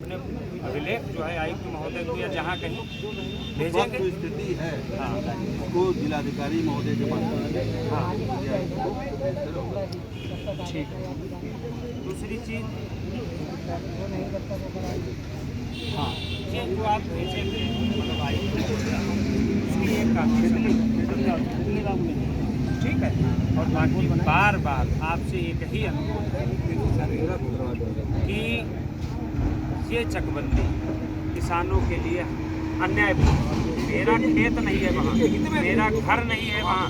अपने अभिलेख जो है आयुक्त महोदय को या जहाँ कहीं भेजेंगे। स्थिति है उसको जिलाधिकारी महोदय के माध्यम से ठीक है। दूसरी चीज़ हाँ, ये जो आप भेजेंगे मतलब आयुक्त उसकी एक काफी ठीक है। और बाकी बार बार आपसे एक ही अनुरोध है कि ये चकबंदी किसानों के लिए अन्यायपूर्ण। मेरा खेत नहीं है वहाँ, मेरा घर नहीं है वहाँ,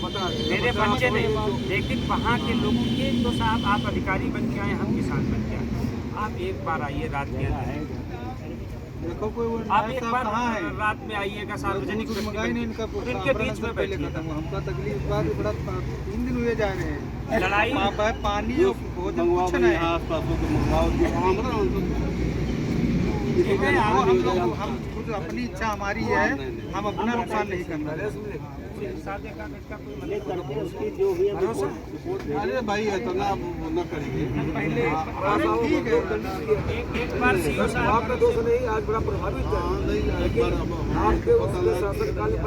मेरे बच्चे नहीं, लेकिन वहाँ के लोग ये तो साहब आप अधिकारी बन के आए, हम किसान बन के आए। आप एक बार आइए रात में, आप एक बार रात में आइएगा सार्वजनिक इनके बीच में बैठिए। हमका तकलीफ बात बड़ा 3 दिन हुए जा रहे हैं। लड़ाई पानी और भोजन कुछ नहीं है। हम खुद अपनी इच्छा हमारी है, हम अपना नुकसान नहीं करना। अरे भाई इतना न करिए। ठीक है, एक बार सीओ साहब आपका दोष नहीं, आज बड़ा प्रभावित है। आपके शासनकाल में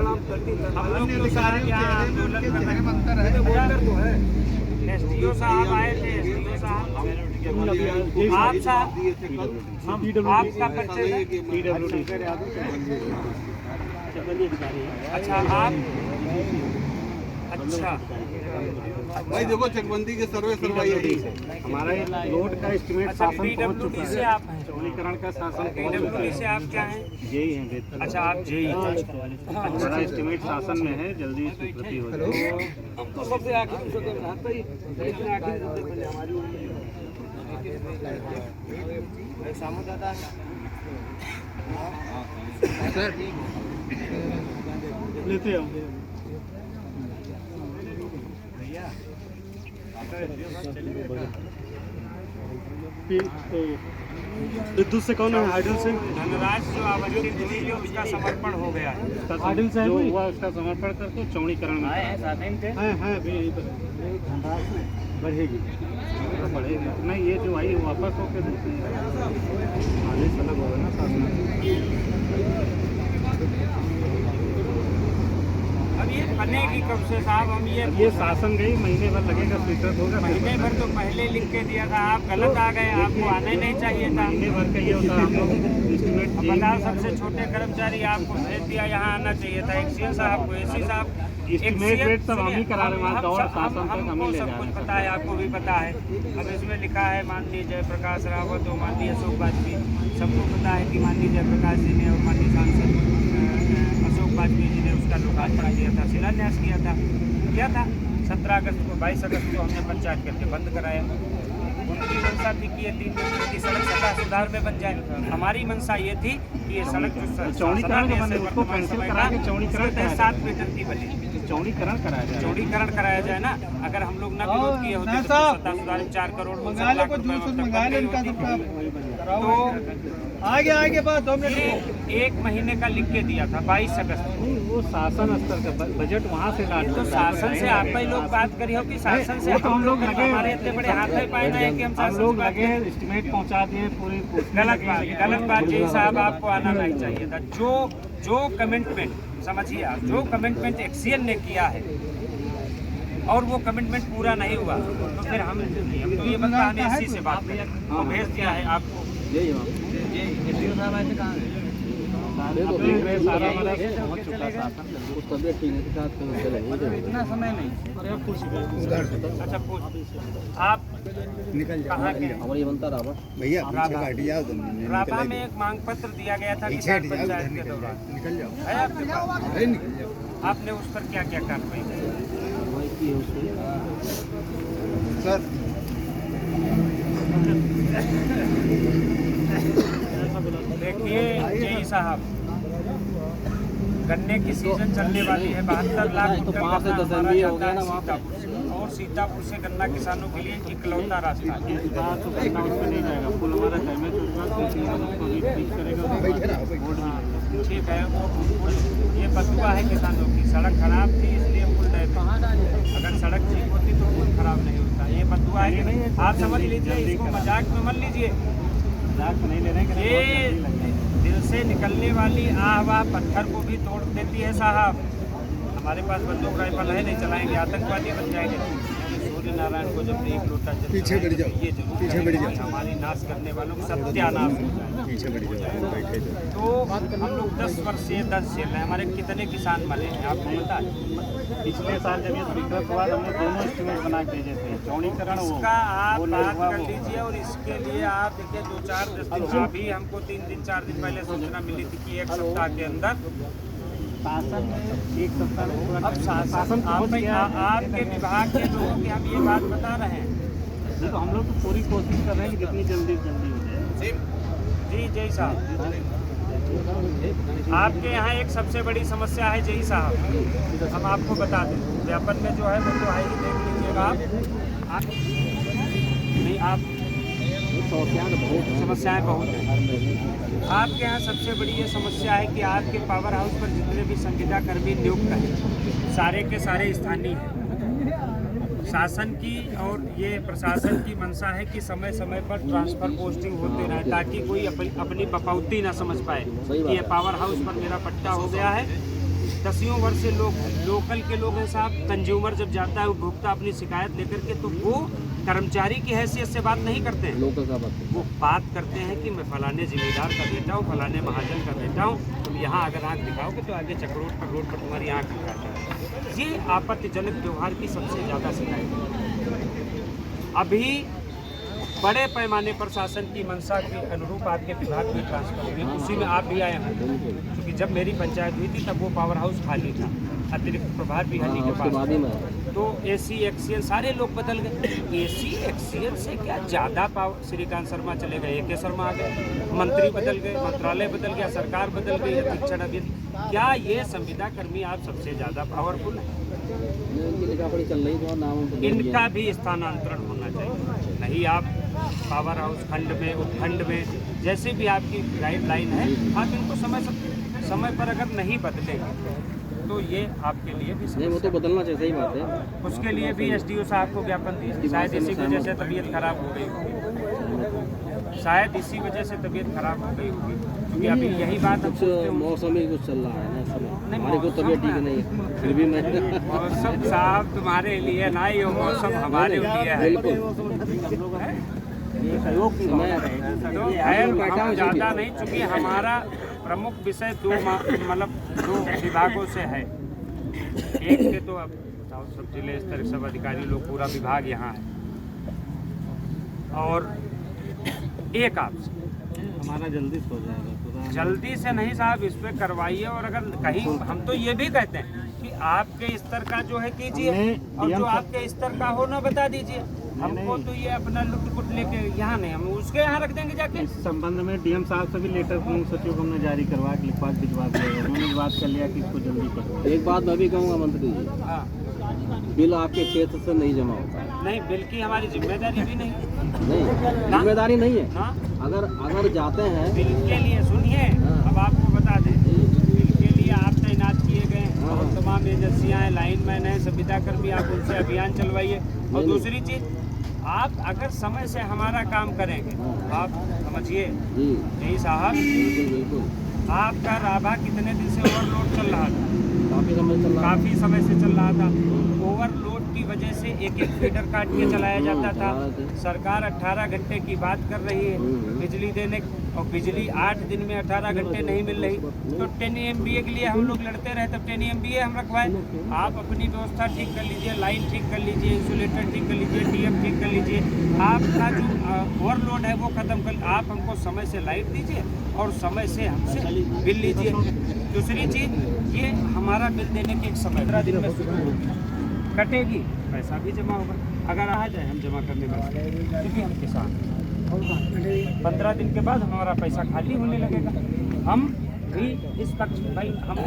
बड़ा तो है। एसडीओ साहब आए थे, एसडीओ साहब आप साहब आपका परिचय है? अच्छा आप अच्छा भाई देखो चकबंदी के सर्वे यही है हमारा रोड का एस्टिमेट अच्छा शासन पहुंच पीडब्ल्यूडी चुका से है। आप हैं? चौड़ीकरण का शासन पहुंच चुका पीडब्ल्यूडी से है। आप क्या हैं? यही है अच्छा आप जेई। हमारा एस्टिमेट शासन में है, जल्दी स्वीकृति हो जाएगी। अब तो सबसे आखिरी में रहता ही, लेकिन आखिरी सबसे पहले हमारी लेते आओ। विद्युत से कौन है? हाइडल से धनराज जो आवंटित हुई है उसका समर्पण हो गया है। हाइडल से जो हुआ उसका समर्पण करके चौड़ीकरण में है अभी बढ़ेगी बढ़ेगी नहीं, ये जो आई वापस होकर आदेश अलग होगा ना शासन। अब ये बनेगी कब से साहब? हम ये शासन गई, महीने भर लगेगा, स्वीकृत होगा। महीने भर तो पहले लिख के दिया था, आप गलत आ गए, आपको आना ही नहीं चाहिए था। महीने भर का ये होता है, हम लोग एस्टिमेट बताओ सबसे छोटे कर्मचारी आपको भेज दिया, यहाँ आना चाहिए था। एक सीएम साहब को, एसी साहब एस्टिमेट रेट सब हम ही करा रहे हैं, वहाँ दौड़ शासन तक हम ही ले जा सब कुछ रहे पता है, आपको भी पता है। अब इसमें लिखा है माननीय जयप्रकाश रावत और माननीय अशोक वाजपेयी, सबको पता है कि माननीय जयप्रकाश जी ने और माननीय सांसद अशोक वाजपेयी जी ने उसका लोकार्पण किया था, शिलान्यास किया था। 17 अगस्त को 22 अगस्त को हमने पंचायत करके बंद कराया। उनकी मंशा थी कि ये 3 किलोमीटर की सड़क सतह सुधार में बन जाए, हमारी मंशा ये थी कि ये सड़क जो चौड़ीकरण के बंदे उसको कैंसिल करा के चौड़ीकरण 7 मीटर की बनी, चौड़ीकरण कराया जाए। चौड़ीकरण कराया जाए ना। अगर हम लोग न विरोध किए होते तो सत्ता सुधार 4 करोड़ तो आगे बात 2 मिनट। 1 महीने का लिख के दिया था 22 अगस्त को। वो शासन स्तर का बजट वहाँ से लाना तो शासन से आप ही लोग बात करी हो कि शासन से हम लोग लगे, हमारे इतने बड़े हाथ में पाए नहीं कि हम हम लोग लगे एस्टिमेट पहुँचा दिए पूरी। गलत बात जी साहब, आपको आना नहीं चाहिए था। जो कमिटमेंट समझिए आप, जो कमिटमेंट एक्सीएन ने किया है और वो कमिटमेंट पूरा नहीं हुआ तो फिर हम तो ये बता हमने इसी से बात तो भेज दिया है आपको। सारा मतलब पहुँच चुका शासन। इतना समय नहीं। अच्छा पूछ आप निकल कहाँ के? भैया राबा में एक मांग पत्र दिया गया था किसान पंचायत के दौरान, निकल जाओ। है आपके पास? आपने उस पर क्या क्या कार्रवाई की? सर देखिए जेई साहब, गन्ने की सीजन चलने वाली है। 72 लाख कुंटल गन्ना हमारा जाता है सीतापुर से, और सीतापुर से गन्ना किसानों के लिए इकलौता रास्ता है। तो गन्ना उसमें नहीं जाएगा, पुल हमारा डैमेज हो चुका है, ठीक करेगा। ठीक है, वो पुल ये बदुआ है किसानों की, सड़क खराब थी इसलिए पुल डैमेज। अगर सड़क ठीक होती तो पुल खराब नहीं होता। ये बदुआ है कि नहीं, आप समझ लीजिए, इसको मजाक में मत लीजिए। मजाक नहीं ले रहे हैं कि ये बहुत जल्दी लग जाएगा। दिल से निकलने वाली आह वाह पत्थर को भी तोड़ देती है साहब। हमारे पास बंदूक राइफल है, नहीं चलाएंगे, आतंकवादी बन जाएंगे। सूर्य नारायण को जब एक लोटा जल पीछे बढ़ जाओ, ये जरूर पीछे बढ़ जाओ। हमारी नाश करने वालों को सत्यानाश हो जाए। पीछे बढ़ जाओ, बैठे जाओ। तो हम लोग 10 वर्ष से 10 झेल रहे हैं। हमारे कितने किसान मरे हैं आपको पता है? पिछले साल जब ये स्वीकृत हुआ तो हमने दोनों एस्टिमेट बना के भेजे थे, चौड़ीकरण वो इसका आप वो बात नहीं हुआ कर वो। लीजिए। और इसके लिए आप देखिए 2-4 दिन अभी हमको 3 दिन 4 दिन पहले सूचना मिली थी कि 1 सप्ताह के अंदर शासन में 1 सप्ताह में पूरा अब शासन पहुंच गया है। आपके विभाग के लोगों की हम ये बात बता रहे हैं। नहीं तो हम लोग तो पूरी कोशिश कर रहे हैं कि जितनी जल्दी हो जाए। जी जय साहब, आपके यहाँ एक सबसे बड़ी समस्या है जय साहब, हम आपको बता दें। व्यापन में जो है वो तो है ही, देख लीजिएगा आप नहीं आप समस्याएं बहुत हैं। आपके यहाँ सबसे बड़ी ये समस्या है कि आपके पावर हाउस पर जितने भी संविदा कर्मी नियुक्त हैं सारे के सारे स्थानीय हैं। शासन की और ये प्रशासन की मंशा है कि समय समय पर ट्रांसफर पोस्टिंग होते रहे, ताकि कोई अपनी बपौती ना समझ पाए कि ये पावर हाउस पर मेरा पट्टा हो गया है। 10 वर्ष से लोग लोकल के लोग हैं साहब। कंज्यूमर जब जाता है उपभोक्ता अपनी शिकायत लेकर के, तो वो कर्मचारी की हैसियत से बात नहीं करते हैं, वो बात करते हैं कि मैं फलाने जिम्मेदार का बेटा हूँ, फलाने महाजन का बेटा हूँ, तुम यहाँ अगर आँख दिखाओगे तो आगे चक्रोट पर रोड पर तुम्हारी आँख दिखा जाए। ये आपत्तिजनक व्यवहार की सबसे ज़्यादा शिकायत है। अभी बड़े पैमाने पर शासन की मंशा के अनुरूप आपके विभाग में ट्रांसफर हुई, उसी में आप भी आए हैं। क्योंकि जब मेरी पंचायत हुई थी तब वो पावर हाउस खाली था, अतिरिक्त प्रभार भी हनी के पास। तो एसी एक्सीएन सारे लोग बदल गए। एसी एक्सीएन से क्या ज़्यादा पावर, श्रीकांत शर्मा चले गए, AK शर्मा आ गए, मंत्री बदल गए, मंत्रालय बदल गया, सरकार बदल गई, अधीक्षण अभी। क्या ये संविदा कर्मी आप सबसे ज़्यादा पावरफुल है? इनका भी स्थानांतरण होना चाहिए। नहीं आप पावर हाउस खंड में, उपखंड में, जैसे भी आपकी गाइडलाइन है, आप इनको समय पर अगर नहीं बदलेंगे तो ये आपके लिए भी नहीं, वो तो बदलना चाहिए, सही बात है। उसके लिए भी SDO साहब को ज्ञापन दिए। शायद इसी वजह से तबीयत खराब हो गई होगी, शायद इसी वजह से तबीयत खराब हो गई होगी। क्योंकि अभी यही बात हम सोचते हैं। मौसम ही कुछ चल रहा है ना इस समय, नहीं, हमारी को तबीयत ठीक नहीं है, फिर भी मैं मौसम साहब तुम्हारे लिए ना ही हो, मौसम हमारे लिए है। ये सहयोग की भावना रहेगी। तो खैर हम ज़्यादा नहीं, चूँकि हमारा प्रमुख विषय दो विभागों से है। एक के तो अब सब जिले स्तर सब अधिकारी लोग, पूरा विभाग यहाँ है, और एक आपसे। हमारा जल्दी हो जाएगा पूरा। जल्दी से नहीं साहब, इस पे करवाइए। और अगर कहीं, हम तो ये भी कहते हैं कि आपके स्तर का जो है कीजिए, और जो आपके स्तर का हो ना बता दीजिए। हमको तो ये अपना लुट पुट लेके यहाँ नहीं, हम उसके यहाँ रख देंगे जाके। इस संबंध में DM साहब से भी लेटर प्रमुख सचिव को हमने जारी करवा के लिखवा भिजवा दिया। उन्होंने बात कर लिया कि इसको जल्दी करो। एक बात मैं भी कहूँगा मंत्री जी, हाँ, बिल आपके क्षेत्र से नहीं जमा होता। नहीं, बिल की हमारी जिम्मेदारी भी नहीं। नहीं, जिम्मेदारी नहीं है। हाँ, अगर जाते हैं बिल के लिए सुनिए, अब आपको बता दें, बिल के लिए आप तैनात किए गए हैं, और तमाम एजेंसियाँ हैं, लाइनमैन हैं, संविदा कर्मी, आप उनसे अभियान चलवाइए। और दूसरी चीज़, आप अगर समय से हमारा काम करेंगे, आप समझिए जी साहब, बिल्कुल आपका राभा कितने दिन से ओवरलोड चल रहा था? काफी समय से चल रहा था। ओवरलोड की वजह से एक फीडर काट के चलाया जाता था। सरकार 18 घंटे की बात कर रही है बिजली देने, और बिजली 8 दिन में 18 घंटे नहीं मिल रही। तो 10 MVA के लिए हम लोग लड़ते रहे, तब 10 MVA हम रखवाएं। आप अपनी व्यवस्था ठीक कर लीजिए, लाइन ठीक कर लीजिए, इंसुलेटर ठीक कर लीजिए, DM ठीक कर लीजिए। आपका जो ओवरलोड है वो ख़त्म कर, आप हमको समय से लाइट दीजिए और समय से हमसे बिल लीजिए। दूसरी चीज़, ये हमारा बिल देने के एक समय 15 दिन में शुरू होगी, कटेगी, पैसा भी जमा होगा। अगर आ जाए हम जमा करने वाले, क्योंकि हम किसान, 15 दिन के बाद हमारा पैसा खाली होने लगेगा। हम भी इस पक्ष भाई हम